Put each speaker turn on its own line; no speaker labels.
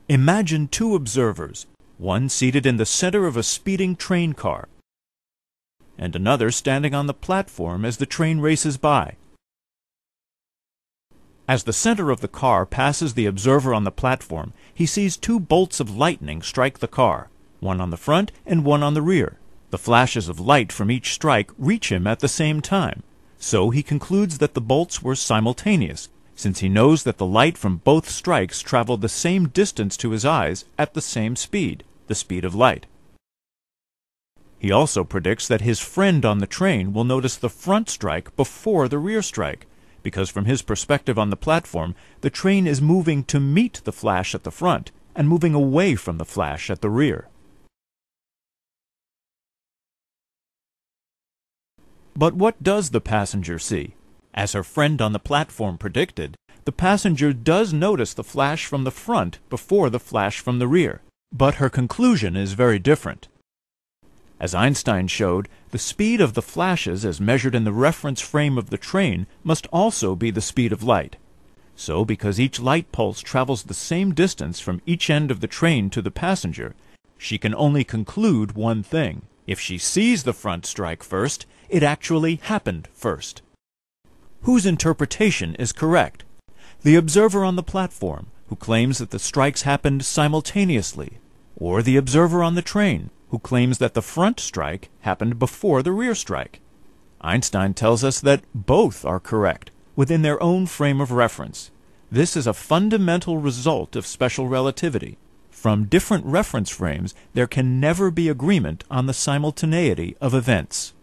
Imagine two observers, one seated in the center of a speeding train car, and another standing on the platform as the train races by. As the center of the car passes the observer on the platform, he sees two bolts of lightning strike the car, one on the front and one on the rear. The flashes of light from each strike reach him at the same time, so he concludes that the bolts were simultaneous, since he knows that the light from both strikes traveled the same distance to his eyes at the same speed, the speed of light. He also predicts that his friend on the train will notice the front strike before the rear strike, because from his perspective on the platform, the train is moving to meet the flash at the front and moving away from the flash at the rear. But what does the passenger see? As her friend on the platform predicted, the passenger does notice the flash from the front before the flash from the rear. But her conclusion is very different. As Einstein showed, the speed of the flashes as measured in the reference frame of the train must also be the speed of light. So, because each light pulse travels the same distance from each end of the train to the passenger, she can only conclude one thing. If she sees the front strike first, it actually happened first. Whose interpretation is correct? The observer on the platform, who claims that the strikes happened simultaneously, or the observer on the train, who claims that the front strike happened before the rear strike? Einstein tells us that both are correct, within their own frame of reference. This is a fundamental result of special relativity. From different reference frames, there can never be agreement on the simultaneity of events.